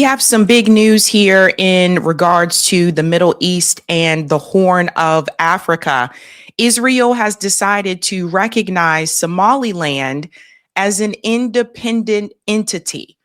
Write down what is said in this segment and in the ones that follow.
have some big news here in regards to the Middle East and the Horn of Africa. Israel has decided to recognize Somaliland as an independent entity,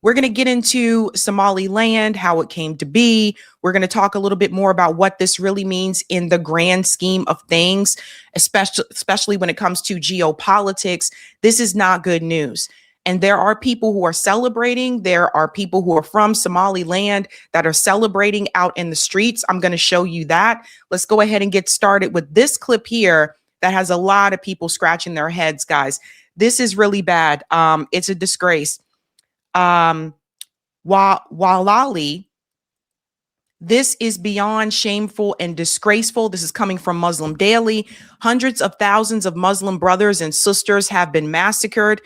We're going to get into Somaliland, how it came to be. We're going to talk a little bit more about what this really means in the grand scheme of things, especially when it comes to geopolitics. This is not good news. And there are people who are celebrating. There are people who are from Somaliland that are celebrating out in the streets. I'm going to show you that. Let's go ahead and get started with this clip here that has a lot of people scratching their heads, guys. This is really bad. It's a disgrace. Walali, this is beyond shameful and disgraceful. This is coming from Muslim Daily. Hundreds of thousands of Muslim brothers and sisters have been massacred.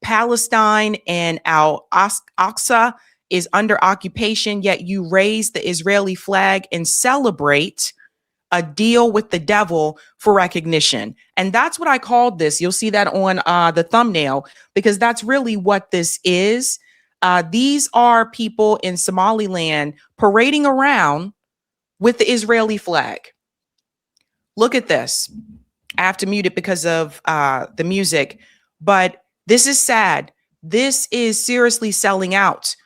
Palestine and Al-Aqsa is under occupation, yet you raise the Israeli flag and celebrate a deal with the devil for recognition. And that's what I called this. You'll see that on the thumbnail, because that's really what this is. These are people in Somaliland parading around with the Israeli flag. Look at this. I have to mute it because of the music, but this is sad. This is seriously selling out.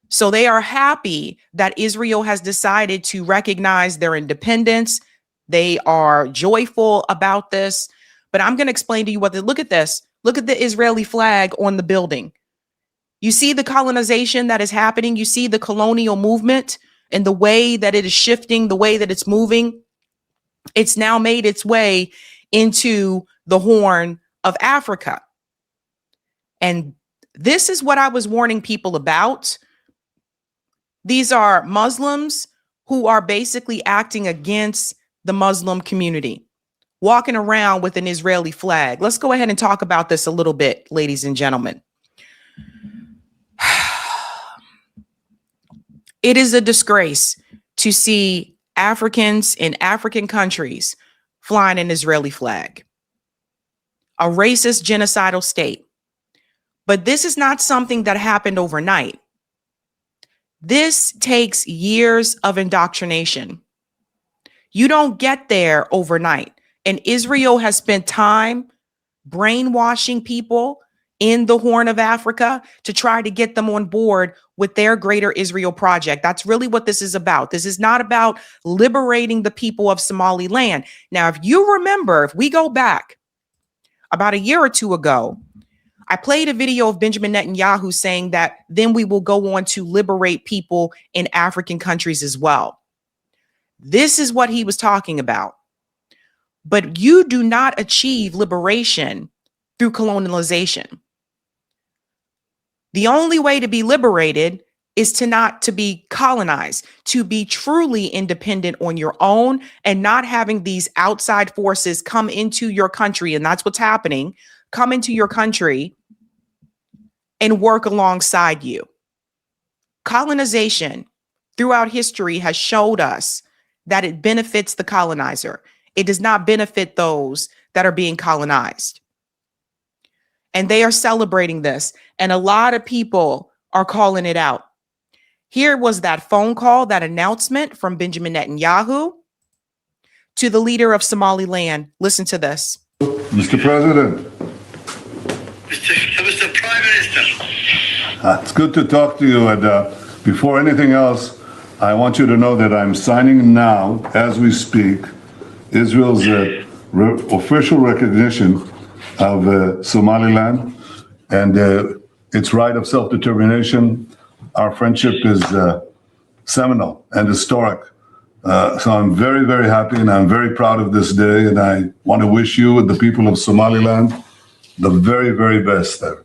So they are happy that Israel has decided to recognize their independence. They are joyful about this. But I'm going to explain to you look at this. Look at the Israeli flag on the building. You see the colonization that is happening. You see the colonial movement and the way that it is shifting, the way that it's moving. It's now made its way into the Horn of Africa. And this is what I was warning people about. These are Muslims who are basically acting against the Muslim community, walking around with an Israeli flag. Let's go ahead and talk about this a little bit, ladies and gentlemen. It is a disgrace to see Africans in African countries flying an Israeli flag, a racist, genocidal state. But this is not something that happened overnight. This takes years of indoctrination. You don't get there overnight. And Israel has spent time brainwashing people in the Horn of Africa to try to get them on board with their greater Israel project. That's really what this is about. This is not about liberating the people of Somaliland. Now, if you remember, if we go back about a year or two ago, I played a video of Benjamin Netanyahu saying that then we will go on to liberate people in African countries as well. This is what he was talking about. But you do not achieve liberation through colonialization. The only way to be liberated is to be colonized, to be truly independent on your own and not having these outside forces come into your country. And that's what's happening. Come into your country and work alongside you. Colonization throughout history has showed us that it benefits the colonizer. It does not benefit those that are being colonized. And they are celebrating this. And a lot of people are calling it out. Here was that phone call, that announcement from Benjamin Netanyahu to the leader of Somaliland. Listen to this. Mr. President. Mr. Prime Minister. It's good to talk to you. And before anything else, I want you to know that I'm signing now, as we speak, Israel's official recognition of Somaliland and its right of self-determination. Our friendship is seminal and historic. So I'm very, very happy and I'm very proud of this day. And I want to wish you and the people of Somaliland the very, very best there.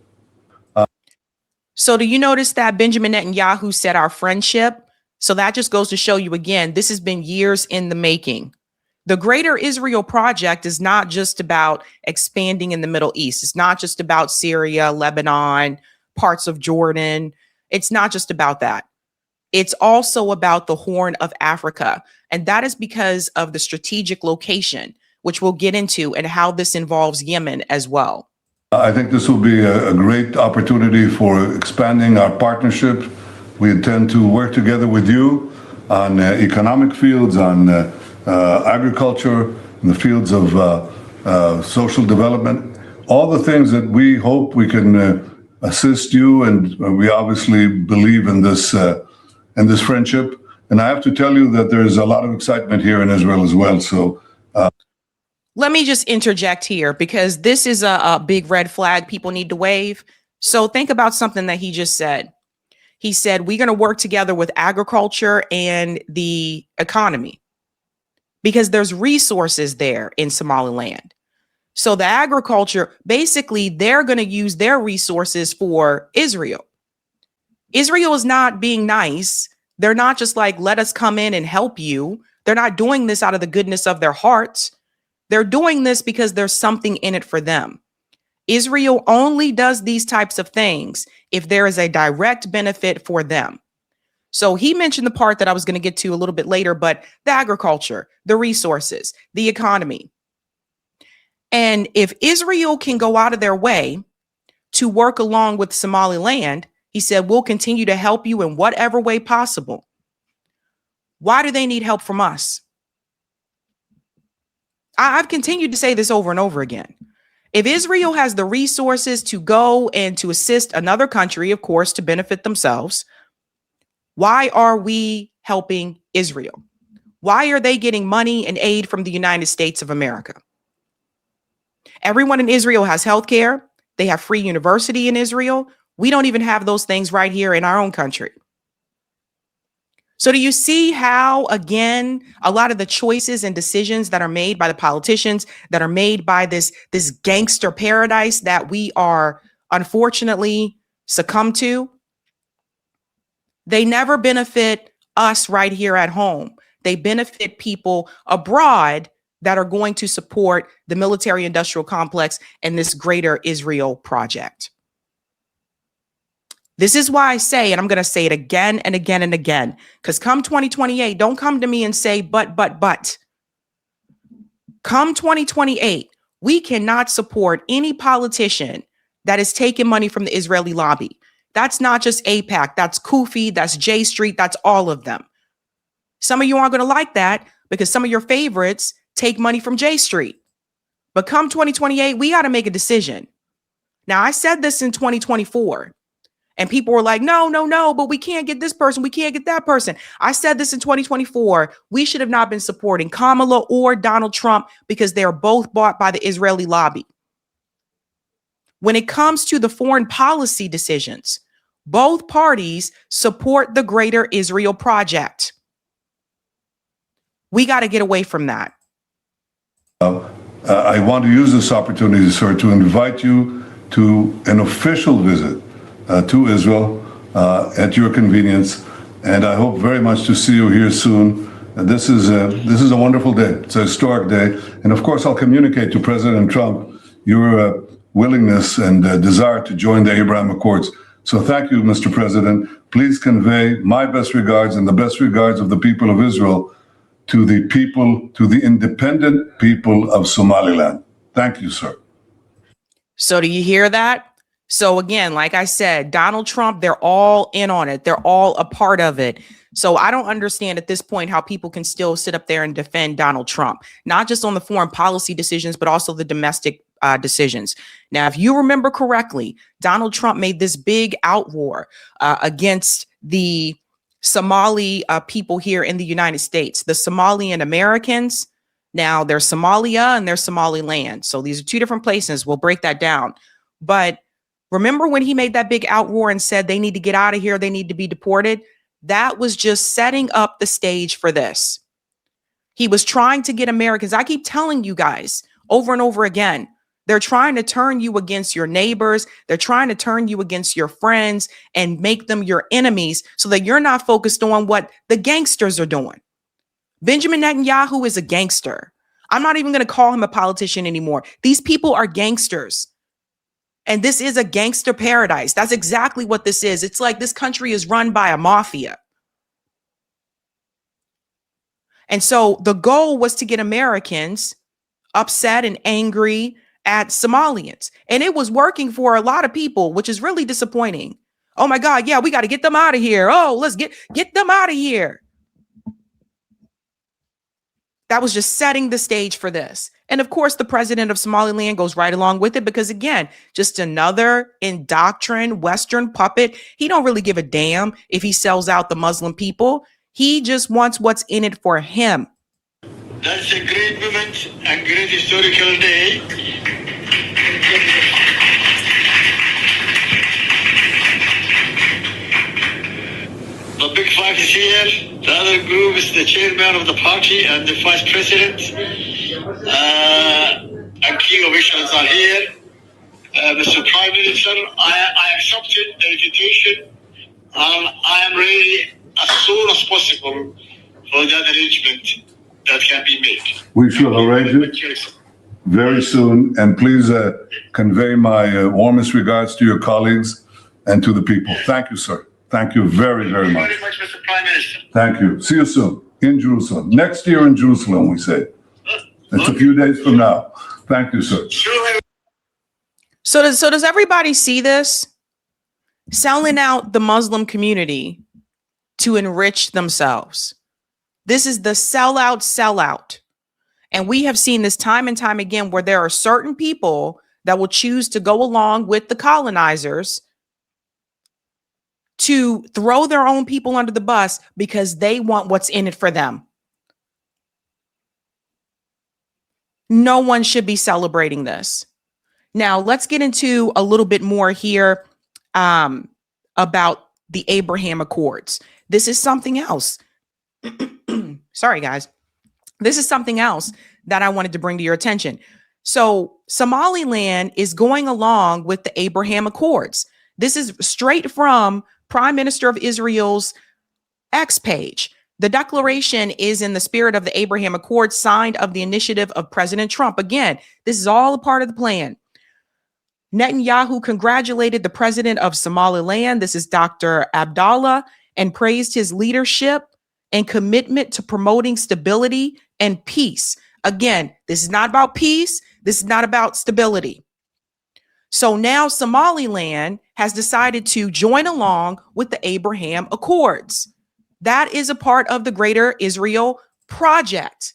So do you notice that Benjamin Netanyahu said our friendship? So that just goes to show you again, this has been years in the making. The Greater Israel Project is not just about expanding in the Middle East. It's not just about Syria, Lebanon, parts of Jordan. It's not just about that. It's also about the Horn of Africa. And that is because of the strategic location, which we'll get into, and how this involves Yemen as well. I think this will be a great opportunity for expanding our partnership. We intend to work together with you on economic fields, on agriculture, in the fields of social development, all the things that we hope we can assist you, and we obviously believe in this friendship. And I have to tell you that there's a lot of excitement here in Israel as well. So let me just interject here because this is a big red flag people need to wave. So think about something that he just said. He said, we're going to work together with agriculture and the economy because there's resources there in Somaliland. So the agriculture, basically, they're going to use their resources for Israel. Israel is not being nice. They're not just like, let us come in and help you. They're not doing this out of the goodness of their hearts. They're doing this because there's something in it for them. Israel only does these types of things if there is a direct benefit for them. So he mentioned the part that I was going to get to a little bit later, but the agriculture, the resources, the economy. And if Israel can go out of their way to work along with Somaliland, he said, we'll continue to help you in whatever way possible. Why do they need help from us? I've continued to say this over and over again. If Israel has the resources to go and to assist another country, of course, to benefit themselves, why are we helping Israel? Why are they getting money and aid from the United States of America? Everyone in Israel has health care. They have free university in Israel. We don't even have those things right here in our own country. So do you see how, again, a lot of the choices and decisions that are made by the politicians, that are made by this gangster paradise that we are unfortunately succumb to, they never benefit us right here at home. They benefit people abroad that are going to support the military industrial complex and this greater Israel project. This is why I say, and I'm going to say it again and again and again, because come 2028, don't come to me and say, but. Come 2028, we cannot support any politician that is taking money from the Israeli lobby. That's not just AIPAC, that's Kufi, that's J Street, that's all of them. Some of you aren't going to like that because some of your favorites take money from J Street. But come 2028, we got to make a decision. Now, I said this in 2024. And people were like, no, but we can't get this person. We can't get that person. I said this in 2024. We should have not been supporting Kamala or Donald Trump because they are both bought by the Israeli lobby. When it comes to the foreign policy decisions, both parties support the greater Israel project. We got to get away from that. I want to use this opportunity, sir, to invite you to an official visit to Israel at your convenience, and I hope very much to see you here soon. This is a wonderful day. It's a historic day, and of course, I'll communicate to President Trump your willingness and desire to join the Abraham Accords. So, thank you, Mr. President. Please convey my best regards and the best regards of the people of Israel to the independent people of Somaliland. Thank you, sir. So, do you hear that? So again, like I said, Donald Trump, they're all in on it. They're all a part of it. So I don't understand at this point how people can still sit up there and defend Donald Trump, not just on the foreign policy decisions, but also the domestic decisions. Now, if you remember correctly, Donald Trump made this big outroar against the Somali people here in the United States, the Somalian Americans. Now, there's Somalia and there's Somaliland. So these are two different places. We'll break that down. But remember when he made that big outroar and said they need to get out of here, they need to be deported? That was just setting up the stage for this. He was trying to get Americans. I keep telling you guys over and over again, they're trying to turn you against your neighbors. They're trying to turn you against your friends and make them your enemies so that you're not focused on what the gangsters are doing. Benjamin Netanyahu is a gangster. I'm not even going to call him a politician anymore. These people are gangsters. And this is a gangster paradise. That's exactly what this is. It's like this country is run by a mafia. And so the goal was to get Americans upset and angry at Somalians. And it was working for a lot of people, which is really disappointing. Oh my God, yeah, we got to get them out of here. Oh, let's get them out of here. That was just setting the stage for this. And of course, the president of Somaliland goes right along with it because, again, just another indoctrined Western puppet. He don't really give a damn if he sells out the Muslim people. He just wants what's in it for him. That's a great moment and great historical day. The big five is here. The other group is the chairman of the party and the vice president. And key officials are here. Mr. Prime Minister, I accepted the invitation and I am ready as soon as possible for that arrangement that can be made. We shall arrange it very soon, and please convey my warmest regards to your colleagues and to the people. Thank you, sir. Thank you very, very much. Thank you very much, Mr. Prime Minister. Thank you. See you soon in Jerusalem. Next year in Jerusalem, we say. It's a few days from now. Thank you, sir. So does everybody see this? Selling out the Muslim community to enrich themselves. This is the sellout. And we have seen this time and time again where there are certain people that will choose to go along with the colonizers to throw their own people under the bus because they want what's in it for them. No one should be celebrating this. Now, let's get into a little bit more here about the Abraham Accords. This is something else. Sorry, guys. This is something else that I wanted to bring to your attention. So Somaliland is going along with the Abraham Accords. This is straight from Prime Minister of Israel's X page. The declaration is in the spirit of the Abraham Accords signed of the initiative of President Trump. Again, this is all a part of the plan. Netanyahu congratulated the president of Somaliland, this is Dr. Abdallah, and praised his leadership and commitment to promoting stability and peace. Again, this is not about peace. This is not about stability. So now Somaliland has decided to join along with the Abraham Accords. That is a part of the Greater Israel Project.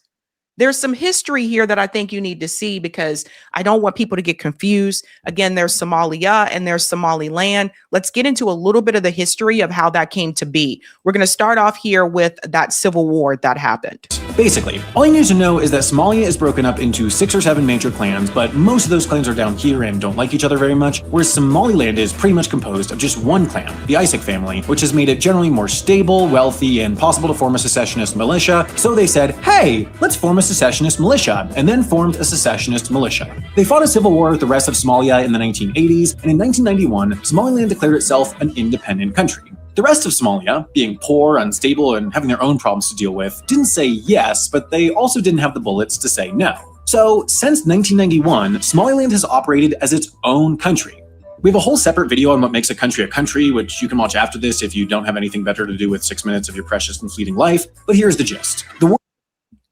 There's some history here that I think you need to see because I don't want people to get confused. Again, there's Somalia and there's Somaliland. Let's get into a little bit of the history of how that came to be. We're going to start off here with that civil war that happened. Basically, all you need to know is that Somalia is broken up into 6 or 7 major clans, but most of those clans are down here and don't like each other very much, whereas Somaliland is pretty much composed of just one clan, the Isaac family, which has made it generally more stable, wealthy, and possible to form a secessionist militia. So they said, hey, let's form a secessionist militia, and then formed a secessionist militia. They fought a civil war with the rest of Somalia in the 1980s, and in 1991, Somaliland declared itself an independent country. The rest of Somalia, being poor, unstable, and having their own problems to deal with, didn't say yes, but they also didn't have the bullets to say no. So, since 1991, Somaliland has operated as its own country. We have a whole separate video on what makes a country, which you can watch after this if you don't have anything better to do with 6 minutes of your precious and fleeting life, but here's the gist.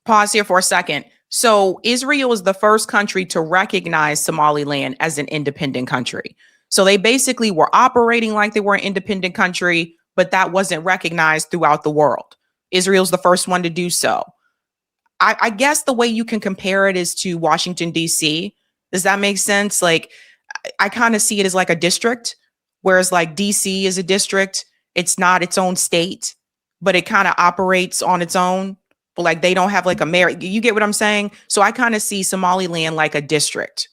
Pause here for a second. So Israel is the first country to recognize Somaliland as an independent country. So they basically were operating like they were an independent country, but that wasn't recognized throughout the world. Israel's the first one to do so. I guess the way you can compare it is to Washington, D.C. Does that make sense? Like, I kind of see it as like a district, whereas like D.C. is a district. It's not its own state, but it kind of operates on its own. But like they don't have like a mayor. You get what I'm saying? So I kind of see Somaliland like a district.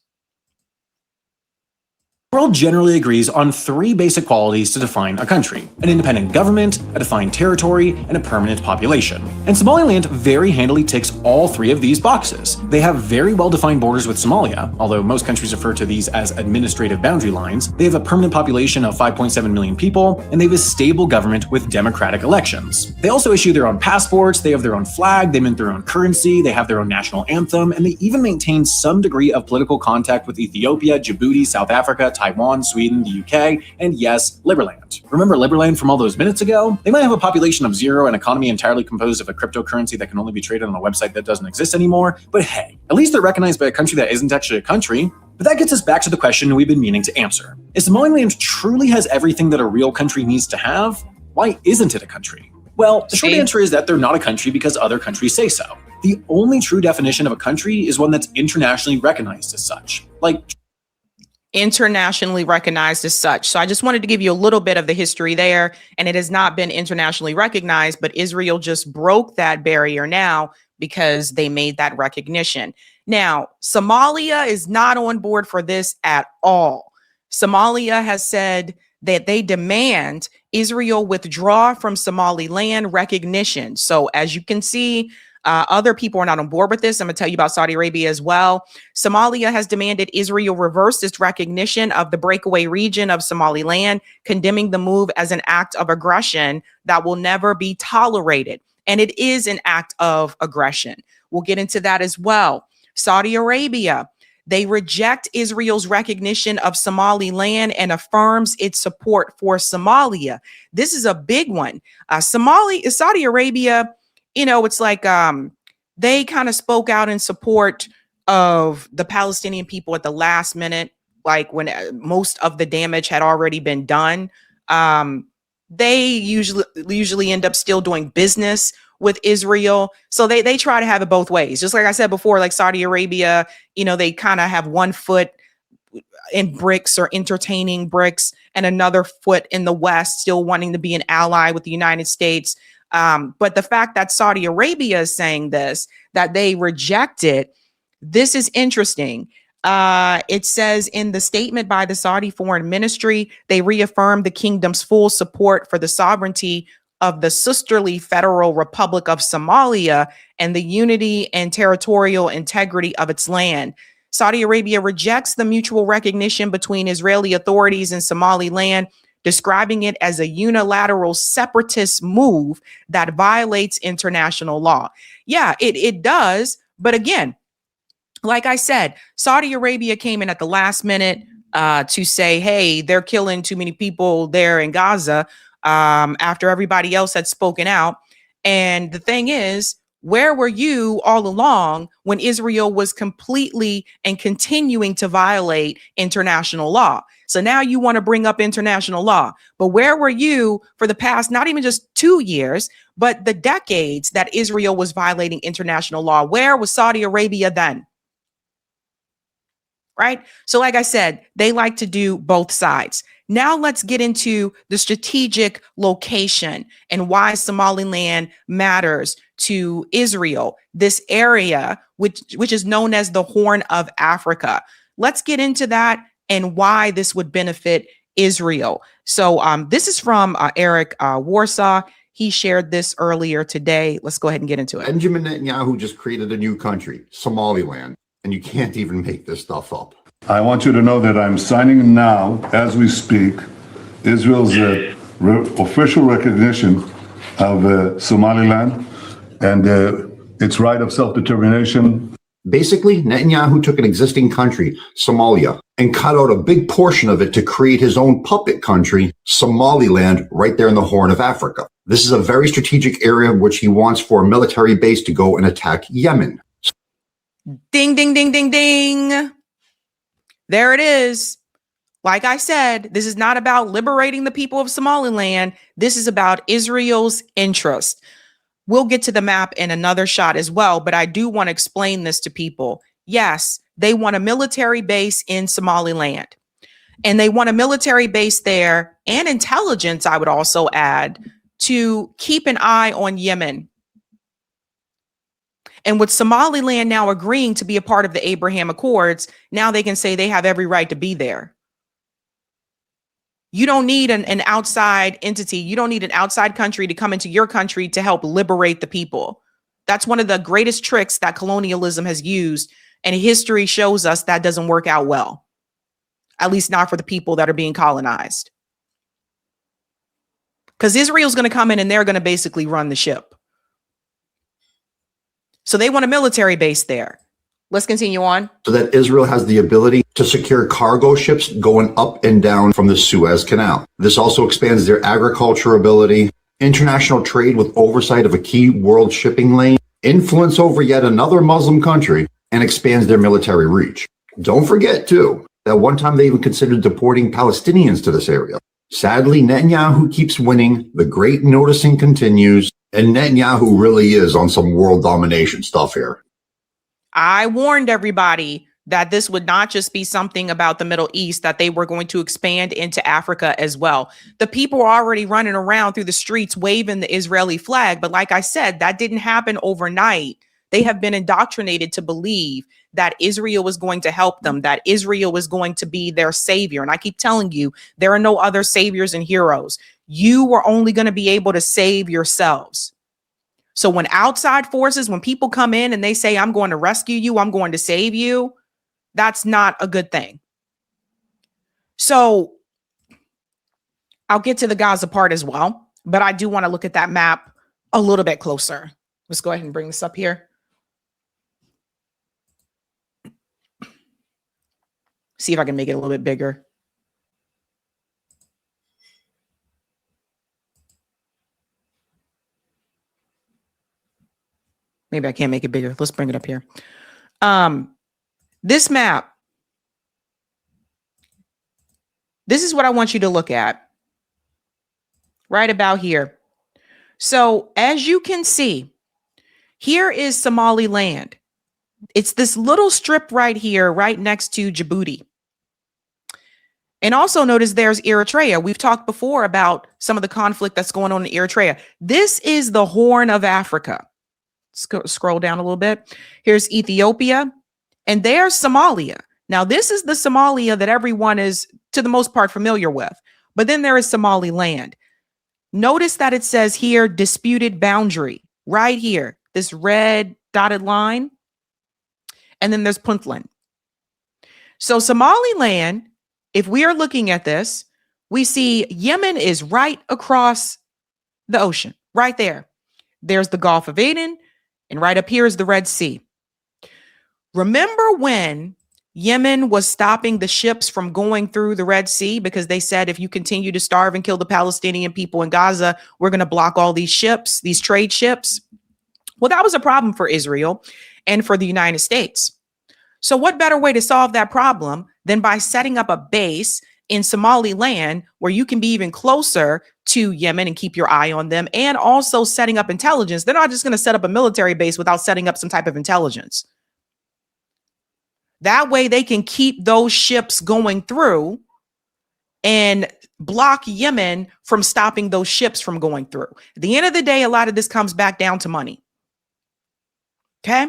The world generally agrees on 3 basic qualities to define a country: an independent government, a defined territory, and a permanent population. And Somaliland very handily ticks all 3 of these boxes. They have very well-defined borders with Somalia, although most countries refer to these as administrative boundary lines. They have a permanent population of 5.7 million people, and they have a stable government with democratic elections. They also issue their own passports, they have their own flag, they mint their own currency, they have their own national anthem, and they even maintain some degree of political contact with Ethiopia, Djibouti, South Africa, Thailand, Taiwan, Sweden, the UK, and yes, Liberland. Remember Liberland from all those minutes ago? They might have a population of 0 and economy entirely composed of a cryptocurrency that can only be traded on a website that doesn't exist anymore, but hey, at least they're recognized by a country that isn't actually a country. But that gets us back to the question we've been meaning to answer. If Somaliland truly has everything that a real country needs to have, why isn't it a country? Well, the short answer is that they're not a country because other countries say so. The only true definition of a country is one that's internationally recognized as such. Internationally recognized as such. So I just wanted to give you a little bit of the history there, and it has not been internationally recognized, but Israel just broke that barrier now because they made that recognition. Now, Somalia is not on board for this at all. Somalia has said that they demand Israel withdraw from Somaliland recognition. So as you can see, other people are not on board with this. I'm going to tell you about Saudi Arabia as well. Somalia has demanded Israel reverse its recognition of the breakaway region of Somaliland, condemning the move as an act of aggression that will never be tolerated. And it is an act of aggression. We'll get into that as well. Saudi Arabia, they reject Israel's recognition of Somaliland and affirms its support for Somalia. This is a big one. Saudi Arabia, it's like they kind of spoke out in support of the Palestinian people at the last minute, like when most of the damage had already been done. They usually end up still doing business with Israel. So they try to have it both ways. Just like I said before, like Saudi Arabia, they kind of have one foot in BRICS or entertaining BRICS and another foot in the West, still wanting to be an ally with the United States. But the fact that Saudi Arabia is saying this, that they reject it, this is interesting. It says in the statement by the Saudi Foreign Ministry, they reaffirmed the kingdom's full support for the sovereignty of the sisterly Federal Republic of Somalia and the unity and territorial integrity of its land. Saudi Arabia rejects the mutual recognition between Israeli authorities and Somaliland, describing it as a unilateral separatist move that violates international law. Yeah, it does. But again, like I said, Saudi Arabia came in at the last minute to say, hey, they're killing too many people there in Gaza after everybody else had spoken out. And the thing is, where were you all along when Israel was completely and continuing to violate international law? So now you want to bring up international law, but where were you for the past, not even just 2 years, but the decades that Israel was violating international law? Where was Saudi Arabia then? Right? So like I said, they like to do both sides. Now let's get into the strategic location and why Somaliland matters to Israel, this area, which is known as the Horn of Africa. Let's get into that and why this would benefit Israel. So this is from Eric Warsaw. He shared this earlier today. Let's go ahead and get into it. Benjamin Netanyahu just created a new country, Somaliland, and you can't even make this stuff up. I want you to know that I'm signing now, as we speak, Israel's official recognition of Somaliland and its right of self-determination. Basically, Netanyahu took an existing country, Somalia, and cut out a big portion of it to create his own puppet country, Somaliland, right there in the Horn of Africa. This is a very strategic area which he wants for a military base to go and attack Yemen. Ding, ding, ding, ding, ding. There it is. Like I said, this is not about liberating the people of Somaliland. This is about Israel's interest. We'll get to the map in another shot as well, but I do want to explain this to people. Yes, they want a military base in Somaliland, and they want a military base there and intelligence, I would also add, to keep an eye on Yemen. And with Somaliland now agreeing to be a part of the Abraham Accords, now they can say they have every right to be there. You don't need an outside entity. You don't need an outside country to come into your country to help liberate the people. That's one of the greatest tricks that colonialism has used. And history shows us that doesn't work out well, at least not for the people that are being colonized. Because Israel's going to come in and they're going to basically run the ship. So they want a military base there. Let's continue on. So that Israel has the ability to secure cargo ships going up and down from the Suez Canal. This also expands their agriculture ability, international trade with oversight of a key world shipping lane, influence over yet another Muslim country, and expands their military reach. Don't forget, too, that one time they even considered deporting Palestinians to this area. Sadly, Netanyahu keeps winning, the great noticing continues, and Netanyahu really is on some world domination stuff here. I warned everybody that this would not just be something about the Middle East, that they were going to expand into Africa as well. The people are already running around through the streets waving the Israeli flag. But like I said, that didn't happen overnight. They have been indoctrinated to believe that Israel was going to help them, that Israel was going to be their savior. And I keep telling you, there are no other saviors and heroes. You were only going to be able to save yourselves. So when outside forces, when people come in and they say, I'm going to rescue you, I'm going to save you, that's not a good thing. So I'll get to the Gaza part as well, but I do want to look at that map a little bit closer. Let's go ahead and bring this up here. See if I can make it a little bit bigger. Maybe I can't make it bigger. Let's bring it up here. This map, this is what I want you to look at right about here. So as you can see, here is Somaliland. It's this little strip right here, right next to Djibouti. And also notice there's Eritrea. We've talked before about some of the conflict that's going on in Eritrea. This is the Horn of Africa. Scroll down a little bit. Here's Ethiopia, and there's Somalia. Now, this is the Somalia that everyone is, to the most part, familiar with. But then there is Somaliland. Notice that it says here, disputed boundary, right here, this red dotted line. And then there's Puntland. So Somaliland, if we are looking at this, we see Yemen is right across the ocean, right there. There's the Gulf of Aden, and right up here is the Red Sea. Remember when Yemen was stopping the ships from going through the Red Sea because they said, if you continue to starve and kill the Palestinian people in Gaza, we're going to block all these ships, these trade ships. Well, that was a problem for Israel and for the United States. So what better way to solve that problem than by setting up a base in Somaliland where you can be even closer to Yemen and keep your eye on them, and also setting up intelligence? They're not just going to set up a military base without setting up some type of intelligence. That way they can keep those ships going through and block Yemen from stopping those ships from going through. At the end of the day, a lot of this comes back down to money. Okay.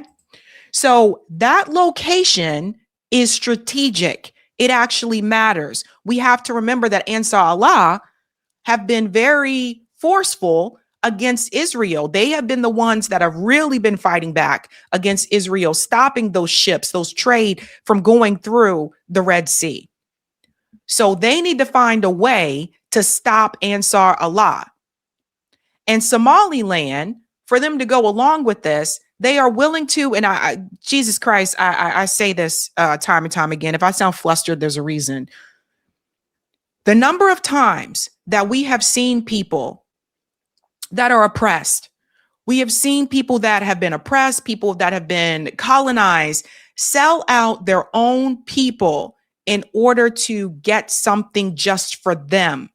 So that location is strategic. It actually matters. We have to remember that Ansar Allah have been very forceful against Israel. They have been the ones that have really been fighting back against Israel, stopping those ships, those trade from going through the Red Sea. So they need to find a way to stop Ansar Allah. And Somaliland, for them to go along with this, they are willing to, and Jesus Christ, I say this time and time again. If I sound flustered, there's a reason. The number of times that we have seen people that are oppressed, we have seen people that have been oppressed, people that have been colonized, sell out their own people in order to get something just for them.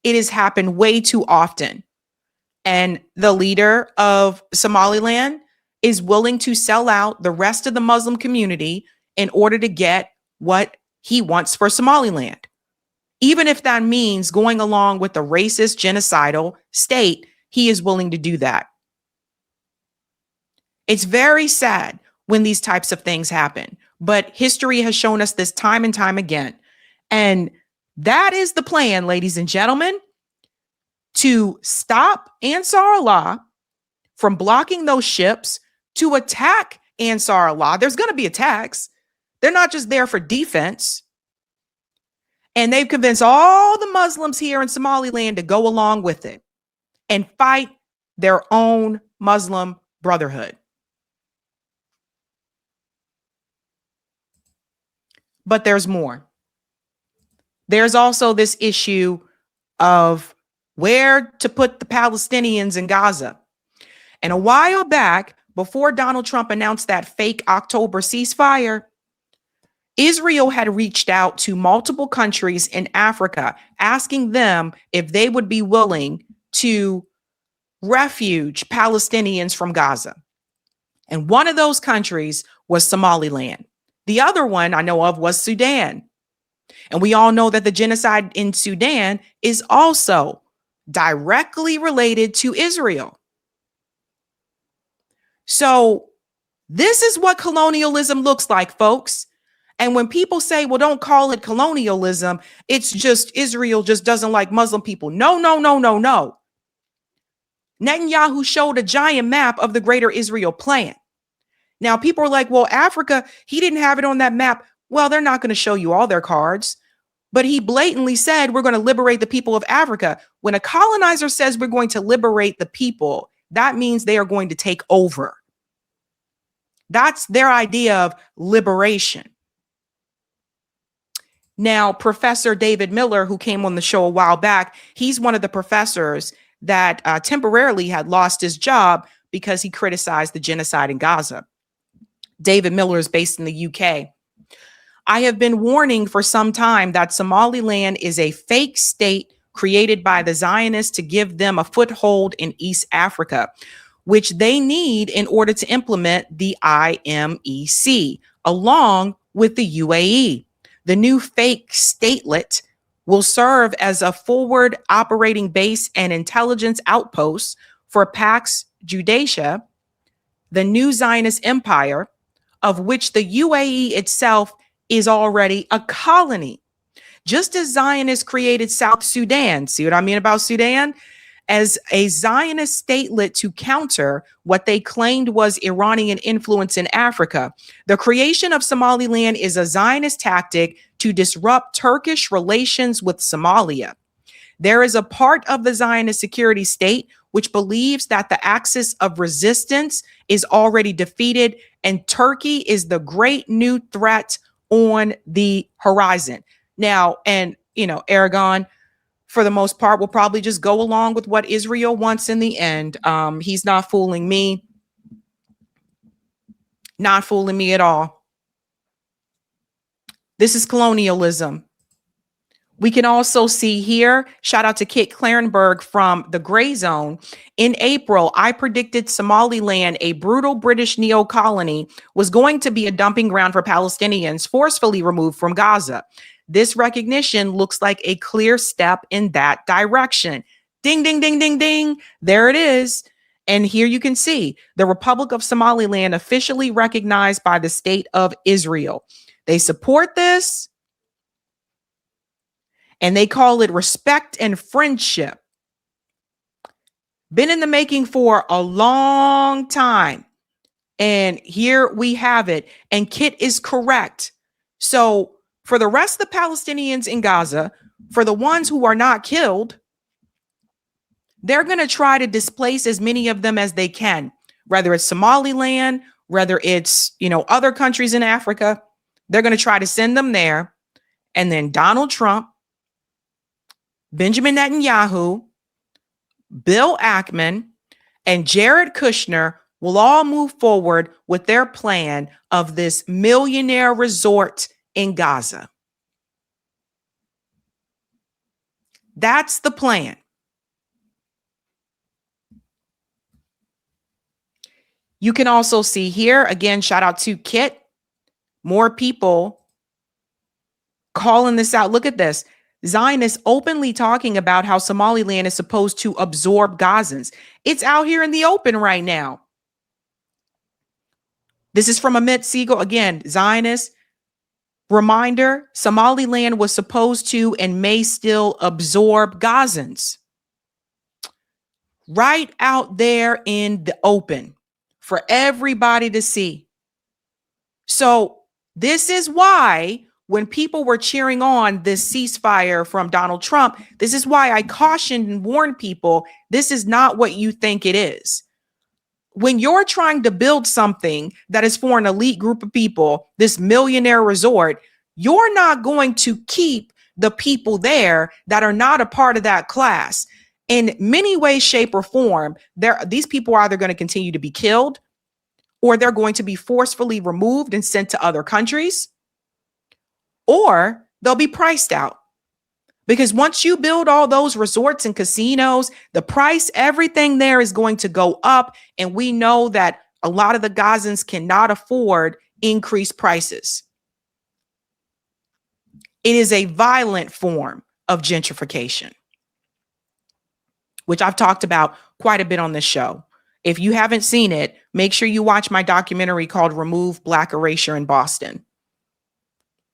It has happened way too often. And the leader of Somaliland is willing to sell out the rest of the Muslim community in order to get what he wants for Somaliland. Even if that means going along with the racist, genocidal state, he is willing to do that. It's very sad when these types of things happen, but history has shown us this time and time again. And that is the plan, ladies and gentlemen, to stop Ansar Allah from blocking those ships, to attack Ansar Allah. There's going to be attacks. They're not just there for defense. And they've convinced all the Muslims here in Somaliland to go along with it and fight their own Muslim brotherhood. But there's more. There's also this issue of where to put the Palestinians in Gaza. And a while back, before Donald Trump announced that fake October ceasefire, Israel had reached out to multiple countries in Africa, asking them if they would be willing to refuge Palestinians from Gaza. And one of those countries was Somaliland. The other one I know of was Sudan. And we all know that the genocide in Sudan is also directly related to Israel. So this is what colonialism looks like, folks. And when people say, well, don't call it colonialism, it's just Israel just doesn't like Muslim people. No, no, no, no, no. Netanyahu showed a giant map of the Greater Israel Plan. Now, people are like, well, Africa, he didn't have it on that map. Well, they're not going to show you all their cards. But he blatantly said, we're going to liberate the people of Africa. When a colonizer says we're going to liberate the people, that means they are going to take over. That's their idea of liberation. Now, Professor David Miller, who came on the show a while back, he's one of the professors that temporarily had lost his job because he criticized the genocide in Gaza. David Miller is based in the UK. I have been warning for some time that Somaliland is a fake state created by the Zionists to give them a foothold in East Africa, which they need in order to implement the IMEC, along with the UAE. The new fake statelet will serve as a forward operating base and intelligence outpost for Pax Judacia, the new Zionist empire, of which the UAE itself is already a colony. Just as Zionists created South Sudan, see what I mean about Sudan? As a Zionist statelet to counter what they claimed was Iranian influence in Africa. The creation of Somaliland is a Zionist tactic to disrupt Turkish relations with Somalia. There is a part of the Zionist security state which believes that the axis of resistance is already defeated and Turkey is the great new threat on the horizon. Now, and, Aragon, for the most part, will probably just go along with what Israel wants in the end. He's not fooling me. Not fooling me at all. This is colonialism. We can also see here, shout out to Kit Clarenberg from the Gray Zone. In April, I predicted Somaliland, a brutal British neo-colony, was going to be a dumping ground for Palestinians forcefully removed from Gaza. This recognition looks like a clear step in that direction. Ding, ding, ding, ding, ding. There it is. And here you can see the Republic of Somaliland officially recognized by the State of Israel. They support this. And they call it respect and friendship. Been in the making for a long time. And here we have it. And Kit is correct. So for the rest of the Palestinians in Gaza, for the ones who are not killed, they're going to try to displace as many of them as they can, whether it's Somaliland, whether it's, other countries in Africa. They're going to try to send them there. And then Donald Trump, Benjamin Netanyahu, Bill Ackman, and Jared Kushner will all move forward with their plan of this millionaire resort in Gaza. That's the plan. You can also see here, again, shout out to Kit, more people calling this out. Look at this. Zionists openly talking about how Somaliland is supposed to absorb Gazans. It's out here in the open right now. This is from Amit Siegel. Again, Zionist reminder, Somaliland was supposed to and may still absorb Gazans. Right out there in the open for everybody to see. So this is why when people were cheering on this ceasefire from Donald Trump, this is why I cautioned and warned people, this is not what you think it is. When you're trying to build something that is for an elite group of people, this millionaire resort, You're not going to keep the people there that are not a part of that class. In many ways, shape, or form, these people are either going to continue to be killed, or they're going to be forcefully removed and sent to other countries, or they'll be priced out. Because once you build all those resorts and casinos, the price, everything there is going to go up. And we know that a lot of the Gazans cannot afford increased prices. It is a violent form of gentrification, which I've talked about quite a bit on this show. If you haven't seen it, make sure you watch my documentary called Remove Black Erasure in Boston.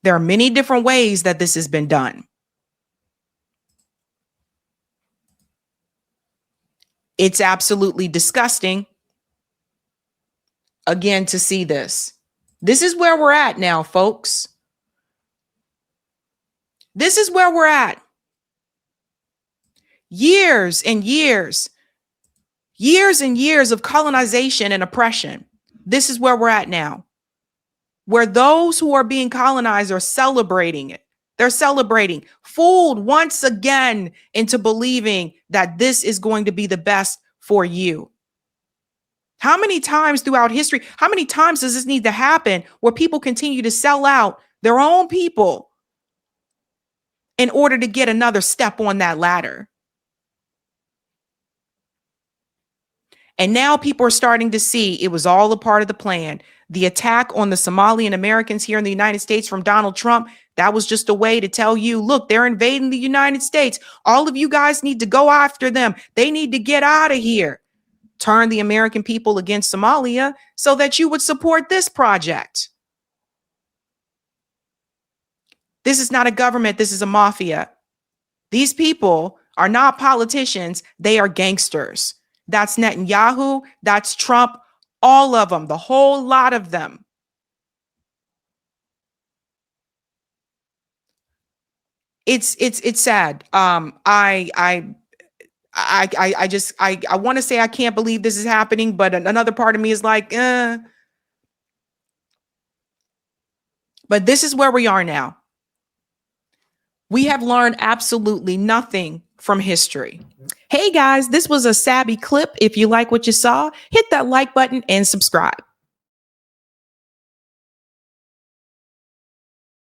There are many different ways that this has been done. It's absolutely disgusting, again, to see this. This is where we're at now, folks. This is where we're at. Years and years of colonization and oppression. This is where we're at now, where those who are being colonized are celebrating it. They're celebrating, fooled once again into believing that this is going to be the best for you. How many times throughout history, how many times does this need to happen where people continue to sell out their own people in order to get another step on that ladder? And now people are starting to see it was all a part of the plan. The attack on the Somalian Americans here in the United States from Donald Trump, that was just a way to tell you, look, they're invading the United States. All of you guys need to go after them. They need to get out of here. Turn the American people against Somalia so that you would support this project. This is not a government. This is a mafia. These people are not politicians. They are gangsters. That's Netanyahu. That's Trump. All of them, the whole lot of them. It's sad. I want to say I can't believe this is happening, but another part of me is like, But this is where we are now. We have learned absolutely nothing from history. Hey guys, this was a Sabby clip. If you like what you saw, hit that like button and subscribe.